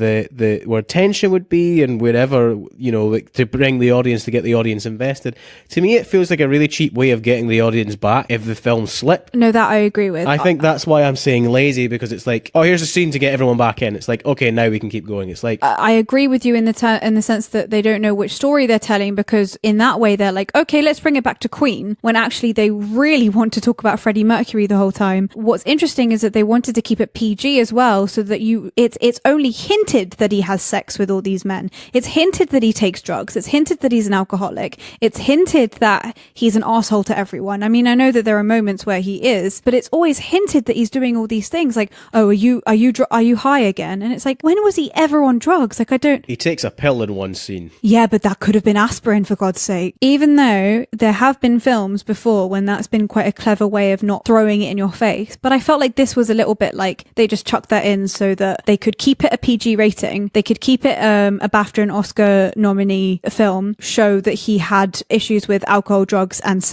where tension would be and wherever, like to bring the audience, to get the audience invested, to me it feels like a really cheap way of getting the audience back if the film slipped. No, that I agree with. I think that's why I'm saying lazy, because it's like, oh, here's a scene to get everyone back in. It's like, okay, now we can keep going. It's like, I agree with you in the sense that they don't know which story they're telling, because in that way they're like, okay, let's bring it back to Queen, when actually they really want to talk about Freddie Mercury the whole time. What's interesting is that they wanted to keep it PG as well, so that it's only hinted that he has sex with all these men. It's hinted that he takes drugs. It's hinted that he's an alcoholic. It's hinted that he's an asshole to everyone. I mean, I know that there are moments where he is, but it's always hinted that he's doing all these things, like, oh, are you high again? And it's like, when was he ever on drugs? Like, I don't. He takes a pill in one scene. Yeah, but that could have been aspirin, for God's sake. Even though there have been films before when that's been quite a clever way of not throwing it in your face, but I felt like this was a little bit like they just chucked that in so that they could keep it a PG rating. They could keep it a BAFTA and Oscar nominee film, show that he had issues with alcohol, drugs, and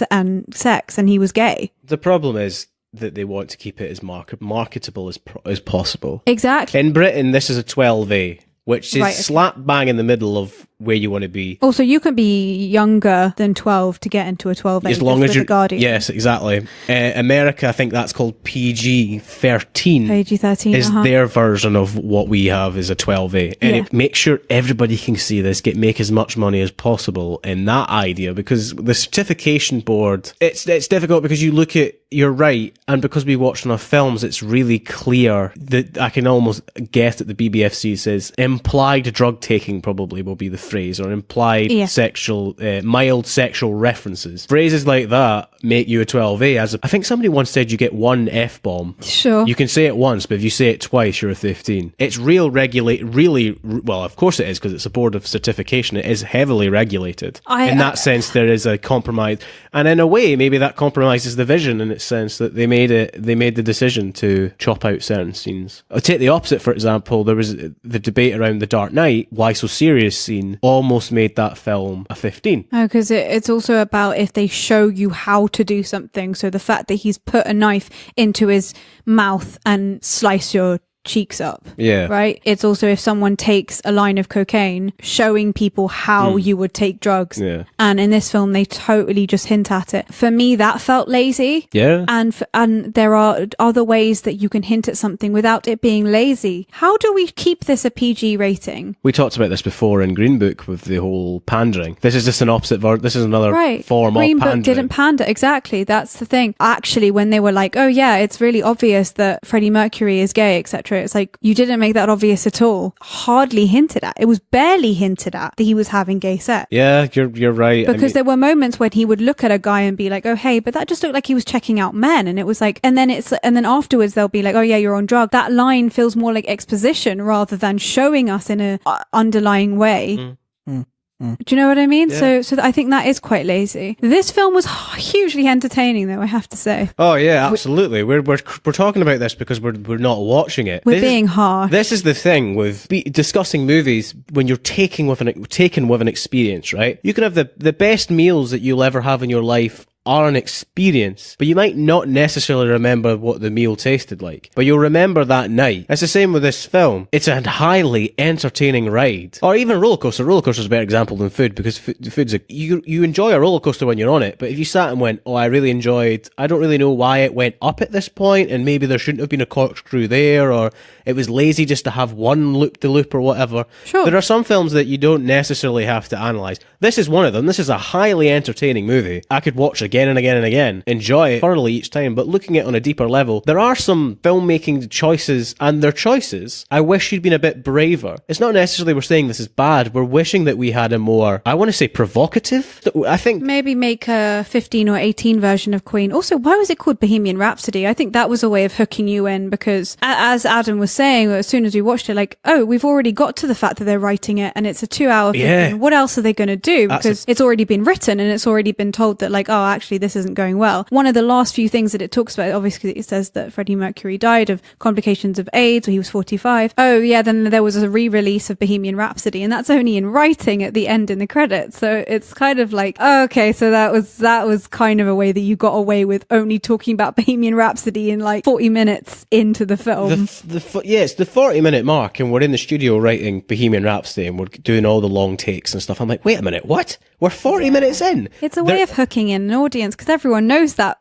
sex, and he was gay. The problem is that they want to keep it as marketable as possible. Exactly. In Britain, this is a 12A, which is slap bang in the middle of where you want to be. Also, you can be younger than 12 to get into a 12A, as long as you're Guardian. Yes, exactly. America, I think that's called PG-13. PG-13 is their version of what we have is a 12A. And make sure everybody can see this, make as much money as possible in that idea, because the certification board, it's difficult because you look at, you're right, and because we watch enough films, it's really clear that I can almost guess that the BBFC says implied drug taking probably will be the phrase or implied sexual, mild sexual references. Phrases like that make you a 12A. I think somebody once said you get one F-bomb. Sure. You can say it once, but if you say it twice, you're a 15. It's well, of course it is, because it's a board of certification. It is heavily regulated. In that sense, there is a compromise. And in a way, maybe that compromises the vision in its sense that they made the decision to chop out certain scenes. I'll take the opposite, for example. There was the debate around The Dark Knight, why so serious scene almost made that film a 15. Oh, because it's also about if they show you how to do something. So the fact that he's put a knife into his mouth and slice your cheeks up. Yeah. Right? It's also if someone takes a line of cocaine, showing people how you would take drugs. Yeah. And in this film, they totally just hint at it. For me, that felt lazy. Yeah. And there are other ways that you can hint at something without it being lazy. How do we keep this a PG rating? We talked about this before in Green Book with the whole pandering. This is just an opposite. This is another form of pandering. Green Book didn't pander. Exactly. That's the thing. Actually, when they were like, oh yeah, it's really obvious that Freddie Mercury is gay, etc. It's like, you didn't make that obvious at all. Hardly hinted at. It was barely hinted at that he was having gay sex. Yeah, you're right. Because there were moments when he would look at a guy and be like, oh, hey, but that just looked like he was checking out men. And it was like, and then afterwards they'll be like, oh yeah, you're on drugs. That line feels more like exposition rather than showing us in a underlying way. Do you know what I mean? Yeah. So I think that is quite lazy. This film was hugely entertaining, though, I have to say. Oh yeah, absolutely. We're talking about this because we're not watching it. We're being harsh. This is the thing with discussing movies when you're taken with an experience, right? You can have the best meals that you'll ever have in your life are an experience, but you might not necessarily remember what the meal tasted like, but you'll remember that night. It's the same with this film. It's a highly entertaining ride. Or even roller coaster. Roller coaster is a better example than food, because food's you enjoy a roller coaster when you're on it, but if you sat and went, oh, I don't really know why it went up at this point, and maybe there shouldn't have been a corkscrew there, or it was lazy just to have one loop-de-loop or whatever. Sure. There are some films that you don't necessarily have to analyse. This is one of them. This is a highly entertaining movie. I could watch again and again and again, enjoy it thoroughly each time, but looking at it on a deeper level, there are some filmmaking choices, and their choices, I wish you'd been a bit braver. It's not necessarily we're saying this is bad, we're wishing that we had a more, I want to say, provocative. I think maybe make a 15 or 18 version of Queen. Also, why was it called Bohemian Rhapsody? I think that was a way of hooking you in, because as Adam was saying, as soon as we watched it, like, oh, we've already got to the fact that they're writing it and it's a 2-hour film. Yeah. What else are they going to do? Because it's already been written and it's already been told that, like, oh, actually this isn't going well. One of the last few things that it talks about, obviously it says that Freddie Mercury died of complications of AIDS when he was 45. Oh yeah, then there was a re-release of Bohemian Rhapsody, and that's only in writing at the end in the credits. So it's kind of like, oh, okay, so that was kind of a way that you got away with only talking about Bohemian Rhapsody in like 40 minutes into the film. It's the 40-minute mark, and we're in the studio writing Bohemian Rhapsody, and we're doing all the long takes and stuff. I'm like, wait a minute, what? We're 40 minutes in. It's a way of hooking in an audience, because everyone knows that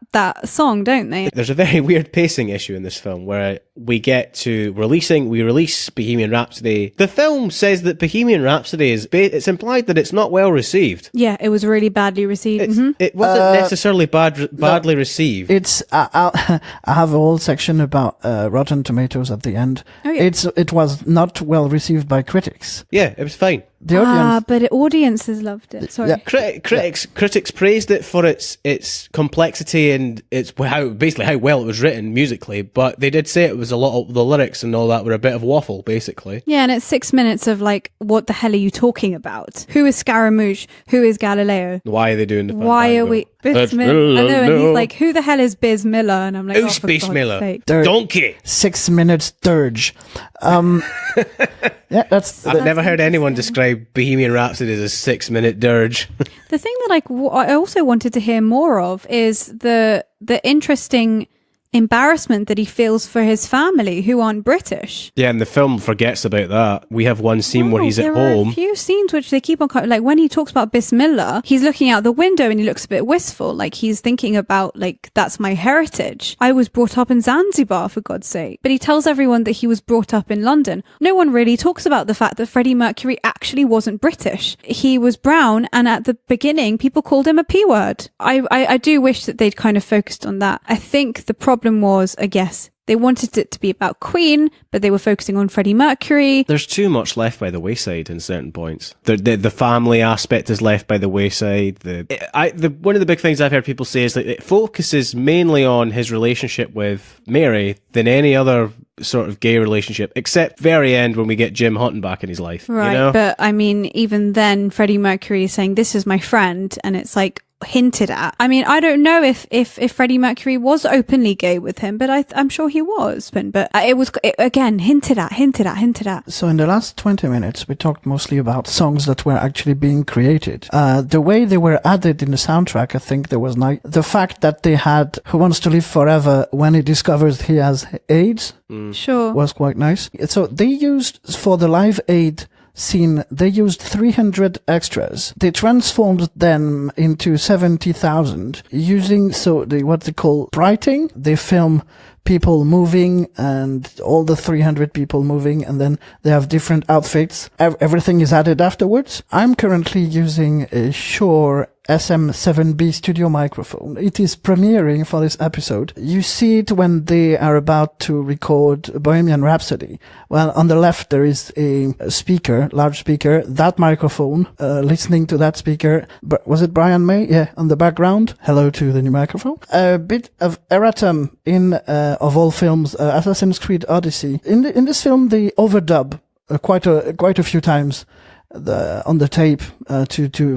song, don't they? There's a very weird pacing issue in this film where we get to we release Bohemian Rhapsody. The film says that Bohemian Rhapsody it's implied that it's not well received. Yeah, it was really badly received. It wasn't necessarily badly received. It's I have a whole section about Rotten Tomatoes at the end. Oh, yeah. It was not well received by critics. Yeah, it was fine. The audience, but audiences loved it. Sorry. Yeah. Critics praised it for its complexity and its how well it was written musically, but they did say it was a lot of the lyrics and all that were a bit of waffle, basically. Yeah, and it's 6 minutes of like, what the hell are you talking about? Who is Scaramouche? Who is Galileo? Why are they doing the Why are we... Biz Miller. I know, and he's like, who the hell is Biz Miller? And I'm like, who's Biz Miller? Donkey. 6 minutes dirge. Yeah, I've never heard anyone describe Bohemian Rhapsody as a 6-minute dirge. The thing that I also wanted to hear more of is the interesting embarrassment that he feels for his family who aren't British. Yeah, and the film forgets about that. We have one scene where he's at home. There are a few scenes which they keep on, like when he talks about Bismillah, he's looking out the window and he looks a bit wistful, like he's thinking about, like, that's my heritage. I was brought up in Zanzibar, for God's sake. But he tells everyone that he was brought up in London. No one really talks about the fact that Freddie Mercury actually wasn't British. He was brown, and at the beginning people called him a P-word. I do wish that they'd kind of focused on that. I think the problem was, I guess, They wanted it to be about Queen, but they were focusing on Freddie Mercury. There's too much left by the wayside in certain points. The family aspect is left by the wayside. One of the big things I've heard people say is that it focuses mainly on his relationship with Mary than any other sort of gay relationship, except very end when we get Jim Hutton back in his life. Right, you know? But I mean, even then, Freddie Mercury is saying, this is my friend, and it's like, hinted at. I mean, I don't know if Freddie Mercury was openly gay with him, but I'm sure he was. But it was, again, hinted at. So in the last 20 minutes, we talked mostly about songs that were actually being created. The way they were added in the soundtrack, I think there was nice. The fact that they had Who Wants to Live Forever when he discovers he has AIDS Sure. was quite nice. So they used, for the Live Aid scene, they used 300 extras. They transformed them into 70,000 using what they call brighting. They film people moving and all the 300 people moving, and then they have different outfits. Everything is added afterwards. I'm currently using a Shure SM7B studio microphone. It is premiering for this episode. You see it when they are about to record Bohemian Rhapsody. Well, on the left there is a speaker, large speaker, that microphone, listening to that speaker. Was it Brian May? Yeah, on the background. Hello to the new microphone. A bit of erratum in, of all films, Assassin's Creed Odyssey. In this film, they overdub quite a few times on the tape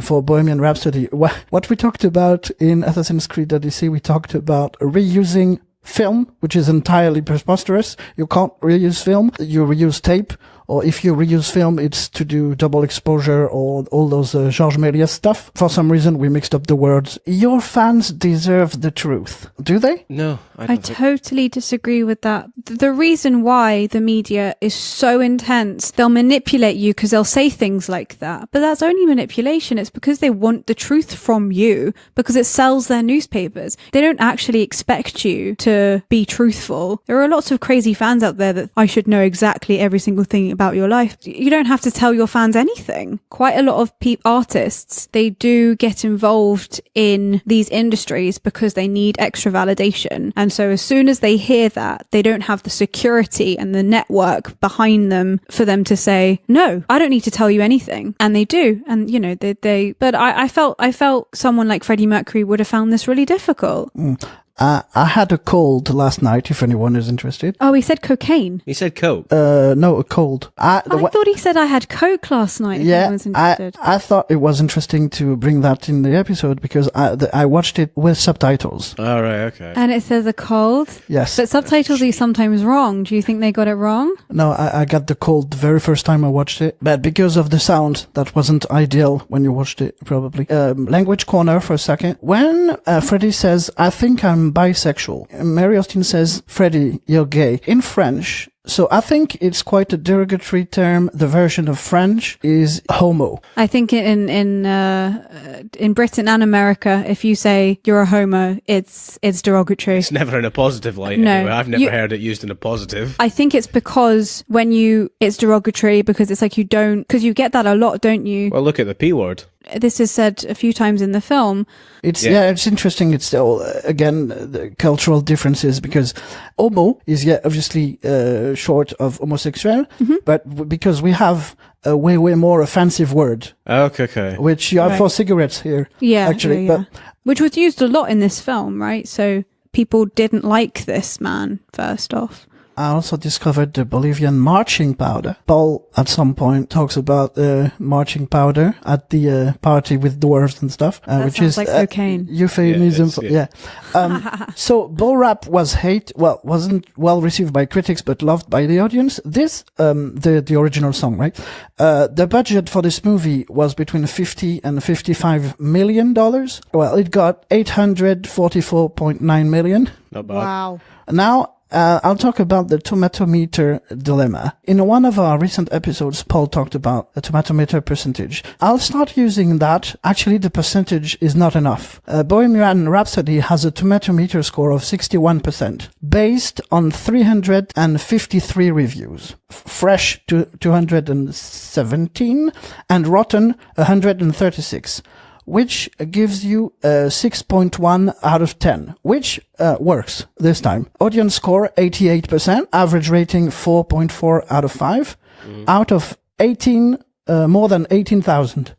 for Bohemian Rhapsody. What we talked about in Assassin's Creed Odyssey, we talked about reusing film, which is entirely preposterous. You can't reuse film. You reuse tape. Or if you reuse film, it's to do double exposure or all those Georges Méliès stuff. For some reason, we mixed up the words. Your fans deserve the truth. Do they? No, I totally disagree with that. The reason why the media is so intense, they'll manipulate you because they'll say things like that. But that's only manipulation. It's because they want the truth from you because it sells their newspapers. They don't actually expect you to be truthful. There are lots of crazy fans out there that I should know exactly every single thing about your life. You don't have to tell your fans anything. Quite a lot of artists, they do get involved in these industries because they need extra validation. And so as soon as they hear that, they don't have the security and the network behind them for them to say, no, I don't need to tell you anything. And they do. And, you know, but I felt someone like Freddie Mercury would have found this really difficult. I had a cold last night, if anyone is interested. Oh, he said cocaine. He said coke. No, a cold. I thought he said I had coke last night. Yeah, I thought it was interesting to bring that in the episode because I watched it with subtitles. All right, okay. And it says a cold? Yes. But subtitles are sometimes wrong. Do you think they got it wrong? No, I got the cold the very first time I watched it. But because of the sound, that wasn't ideal when you watched it, probably. Language corner for a second. When Freddie says, I think I'm bisexual, Mary Austin says, Freddie, you're gay. In French, so I think it's quite a derogatory term. The version of French is homo. I think in Britain and America, if you say you're a homo, it's derogatory. It's never in a positive light. No, anyway. I've never heard it used in a positive. I think it's because it's derogatory because it's like because you get that a lot, don't you? Well, look at the P word. This is said a few times in the film. It's interesting. It's still, again, the cultural differences because homo is obviously short of homosexual, but because we have a way more offensive word. Okay. Which you have for cigarettes here. Yeah, actually. Yeah. Which was used a lot in this film, right? So people didn't like this man, first off. I also discovered the Bolivian marching powder. Paul, at some point, talks about marching powder at the party with dwarves and stuff, which is like cocaine. Euphemism. So Bull Rap wasn't well received by critics, but loved by the audience. This, the original song, right? The budget for this movie was between $50 and $55 million. Well, it got $844.9 million. Not bad. Wow. Now, I'll talk about the tomato meter dilemma. In one of our recent episodes, Paul talked about a tomato meter percentage. I'll start using that. Actually, the percentage is not enough. Bohemian Rhapsody has a tomato meter score of 61%, based on 353 reviews. Fresh to 217, and rotten 136. which gives you a 6.1 out of 10, which works this time. Audience score 88%, average rating 4.4 out of 5, out of 18. More than 18,000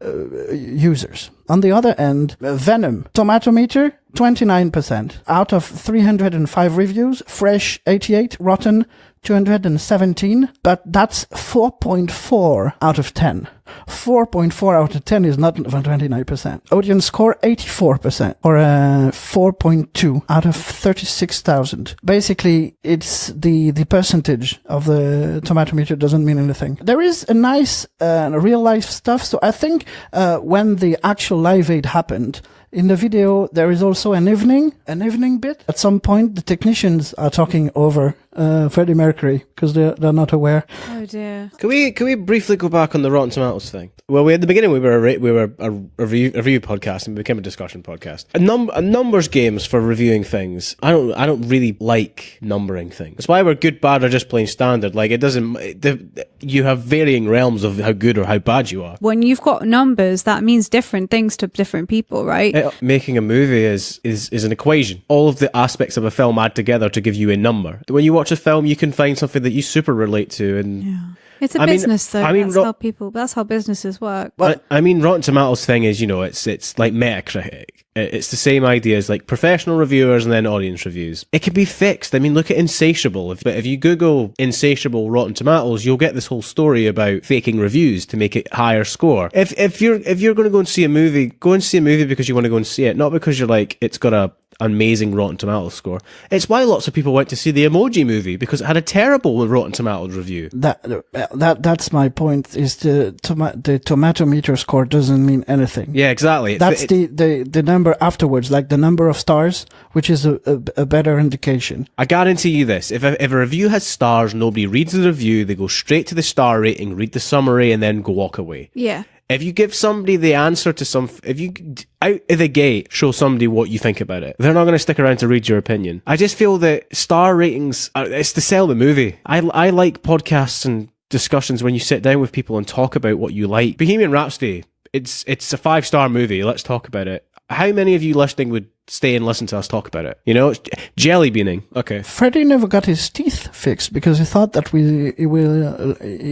users. On the other end, Venom, tomato meter, 29%. Out of 305 reviews, fresh 88, rotten 217, but that's 4.4 out of 10. 4.4 out of 10 is not 29%. Audience score 84%, or 4.2 out of 36,000. Basically, it's the percentage of the tomato meter doesn't mean anything. There is a nice real life stuff. So I think when the actual Live Aid happened, in the video, there is also an evening bit. At some point, the technicians are talking over Freddie Mercury because they're not aware. Oh dear. Can we briefly go back on the Rotten Tomatoes thing? Well, at the beginning we were a review podcast and we became a discussion podcast. A numbers games for reviewing things. I don't really like numbering things. That's why we're good, bad, or just plain standard. Like, it doesn't. You have varying realms of how good or how bad you are. When you've got numbers, that means different things to different people, right? Making a movie is an equation. All of the aspects of a film add together to give you a number. When you watch a film, you can find something that you super relate to, and yeah. It's a business, though. That's how businesses work. Well, Rotten Tomatoes thing is, it's like Metacritic. It's the same idea as like professional reviewers and then audience reviews. It can be fixed. I mean, look at Insatiable. If you Google Insatiable Rotten Tomatoes, you'll get this whole story about faking reviews to make it higher score. If you're going to go and see a movie, go and see a movie because you want to go and see it, not because you're like, it's got a amazing Rotten Tomatoes score. It's why lots of people went to see the Emoji Movie, because it had a terrible Rotten Tomatoes review. That's my point, is the tomato meter score doesn't mean anything. Yeah, exactly. That's the number afterwards, like the number of stars, which is a better indication. I guarantee you this, if a review has stars, nobody reads the review, they go straight to the star rating, read the summary, and then go walk away. Yeah. If you give somebody the answer to if you out of the gate show somebody what you think about it, they're not going to stick around to read your opinion. I just feel that star ratings, it's to sell the movie. I like podcasts and discussions when you sit down with people and talk about what you like. Bohemian Rhapsody, it's a 5-star movie. Let's talk about it. How many of you listening would stay and listen to us talk about it? It's jelly beaning. Okay. Freddie never got his teeth fixed because he thought that he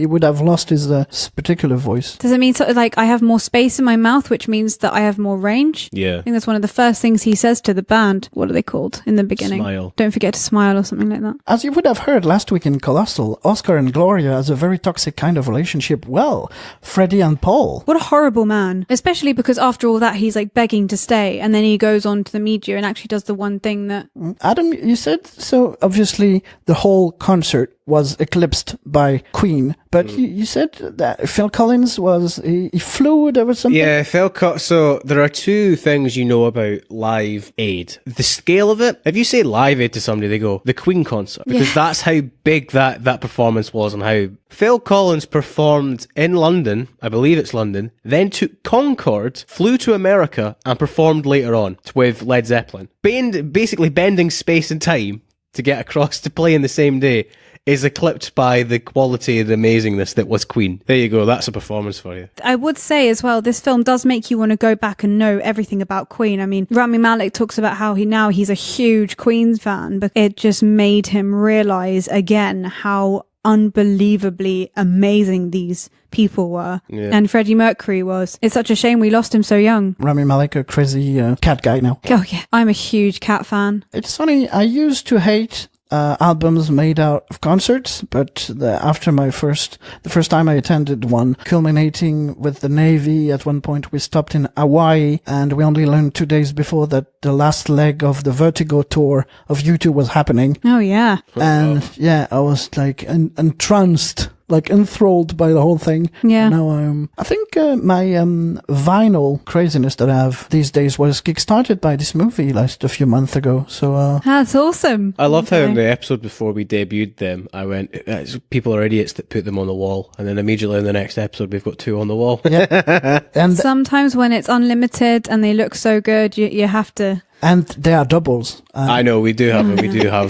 would have lost his particular voice. Does it mean sort of like I have more space in my mouth, which means that I have more range? Yeah. I think that's one of the first things he says to the band. What are they called in the beginning? Smile. Don't forget to smile or something like that. As you would have heard last week in Colossal, Oscar and Gloria has a very toxic kind of relationship. Well, Freddie and Paul. What a horrible man. Especially because after all that, he's like begging to stay, and then he goes on to the media and actually does the one thing that... Adam, you said so. Obviously, the whole concert was eclipsed by Queen, but you said that Phil Collins he flew, there was something? Yeah, so there are two things you know about Live Aid. The scale of it, if you say Live Aid to somebody, they go, the Queen concert, because that's how big that performance was, and how Phil Collins performed in London, I believe it's London, then took Concorde, flew to America, and performed later on with Led Zeppelin. Basically bending space and time to get across to play in the same day is eclipsed by the quality and amazingness that was Queen. There you go, that's a performance for you. I would say as well, this film does make you want to go back and know everything about Queen. I mean, Rami Malek talks about how he's a huge Queen fan, but it just made him realize again how unbelievably amazing these people were. Yeah. And Freddie Mercury was. It's such a shame we lost him so young. Rami Malek, a crazy cat guy now. Oh yeah, I'm a huge cat fan. It's funny, I used to hate albums made out of concerts, but after the first time I attended one, culminating with the Navy, at one point we stopped in Hawaii, and we only learned 2 days before that the last leg of the Vertigo tour of U2 was happening. Oh yeah. And yeah, I was like entranced, like enthralled by the whole thing. Yeah. Now I think my vinyl craziness that I have these days was kickstarted by this movie a few months ago. So that's awesome. I love how in the episode before we debuted them, I went, people are idiots that put them on the wall, and then immediately in the next episode we've got 2 on the wall. Yeah. And sometimes when it's unlimited and they look so good, you have to. And they are doubles. I know, we do have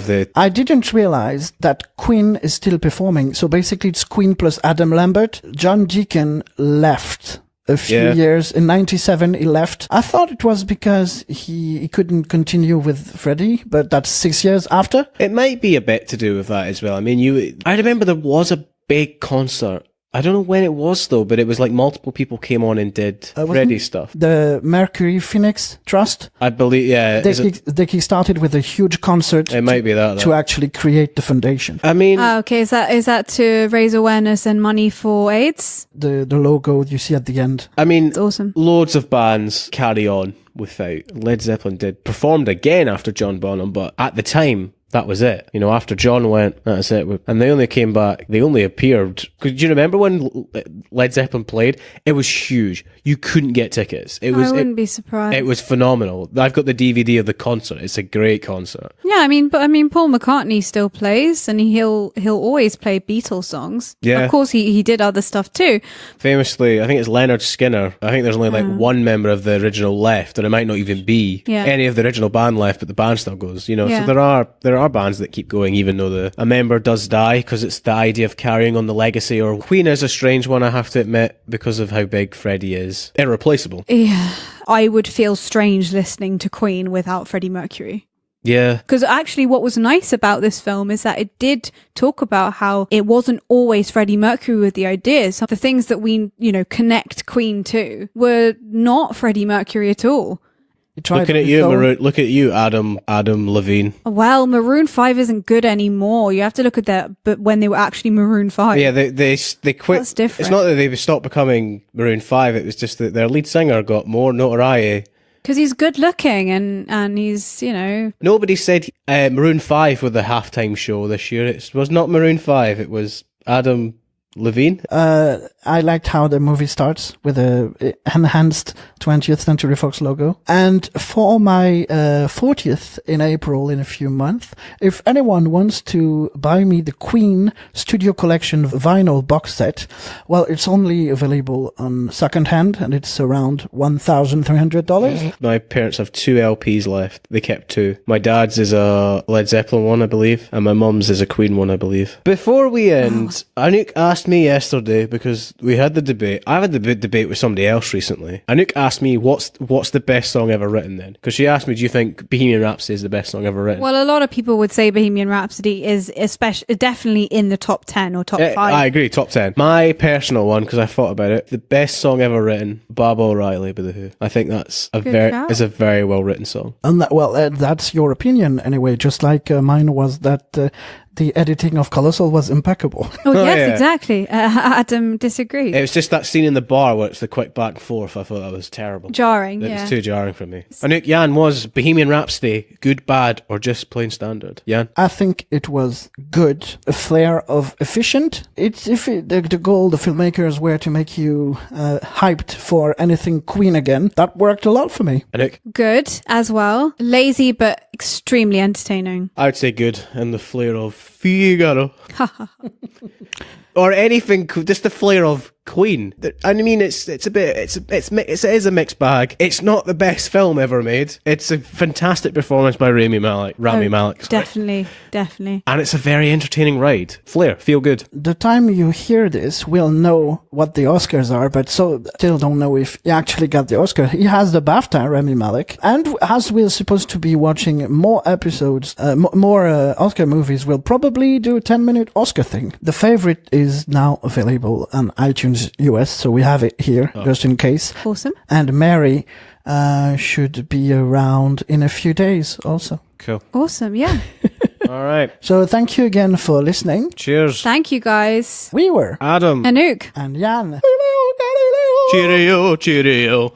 the... I didn't realize that Queen is still performing. So basically it's Queen plus Adam Lambert. John Deacon left a few years. In 97, he left. I thought it was because he couldn't continue with Freddie, but that's 6 years after. It might be a bit to do with that as well. I mean, I remember there was a big concert. I don't know when it was though, but it was like multiple people came on and did Freddie stuff. The Mercury Phoenix Trust? I believe, yeah. They started with a huge concert. It might be that. To actually create the foundation. I mean... okay, is that to raise awareness and money for AIDS? The logo you see at the end. I mean, it's awesome. Loads of bands carry on without. Led Zeppelin performed again after John Bonham, but at the time... that was it. You know, after John went, that's it. And they only came back, they only appeared. Do you remember when Led Zeppelin played? It was huge. You couldn't get tickets. I wouldn't be surprised. It was phenomenal. I've got the DVD of the concert. It's a great concert. Yeah, I mean, Paul McCartney still plays, and he'll always play Beatles songs. Yeah. Of course, he did other stuff too. Famously, I think it's Leonard Skinner. I think there's only like one member of the original left, and it might not even be any of the original band left, but the band still goes. You know, so there are bands that keep going even though a member does die, because it's the idea of carrying on the legacy. Or Queen is a strange one, I have to admit, because of how big Freddie is. Irreplaceable. Yeah, I would feel strange listening to Queen without Freddie Mercury. Yeah. Because actually what was nice about this film is that it did talk about how it wasn't always Freddie Mercury with the ideas. The things that we, connect Queen to were not Freddie Mercury at all. Looking at you, Adam Levine. Well, Maroon 5 isn't good anymore. You have to look at that, but when they were actually Maroon 5. Yeah, they quit. That's different. It's not that they stopped becoming Maroon 5. It was just that their lead singer got more notoriety. Because he's good looking and he's, Nobody said Maroon 5 were the halftime show this year. It was not Maroon 5. It was Adam Levine. I liked how the movie starts with a enhanced 20th Century Fox logo. And for my 40th in April in a few months, if anyone wants to buy me the Queen Studio Collection vinyl box set, well, it's only available on secondhand, and it's around $1,300. My parents have 2 LPs left. They kept 2. My dad's is a Led Zeppelin one, I believe, and my mum's is a Queen one, I believe. Before we end, Anouk asked me yesterday, because we had the debate. I've had the debate with somebody else recently. Anouk asked me, what's the best song ever written then? Because she asked me, do you think Bohemian Rhapsody is the best song ever written? Well, a lot of people would say Bohemian Rhapsody is definitely in the top 10 or top 5. I agree, top 10. My personal one, because I thought about it, the best song ever written, Baba O'Reilly by The Who. I think that's a very well written song. And that's your opinion anyway, just like mine was that the editing of Colossal was impeccable. Oh, yes, exactly. Adam disagreed. It was just that scene in the bar where it's the quick back and forth. I thought that was terrible. Jarring, It was too jarring for me. Anouk, Yann, was Bohemian Rhapsody good, bad, or just plain standard? Yann? I think it was good. A flair of efficient. The goal, the filmmakers were to make you hyped for anything Queen again. That worked a lot for me. Anouk? Good as well. Lazy, but extremely entertaining. I would say good, and the flair of Figaro. Or anything, just the flair of Queen. I mean, it is a mixed bag. It's not the best film ever made. It's a fantastic performance by Rami Malek. Definitely. And it's a very entertaining ride. Flair, feel good. The time you hear this, we'll know what the Oscars are, but still don't know if he actually got the Oscar. He has the BAFTA, Rami Malek, and as we're supposed to be watching more episodes, more Oscar movies, we'll probably do a 10-minute Oscar thing. The Favorite is now available on iTunes US, so we have it here just in case. Awesome. And Mary should be around in a few days also. Cool. Awesome, yeah. All right. So thank you again for listening. Cheers. Thank you, guys. We were Adam, Anouk, and Yann. Cheerio, cheerio.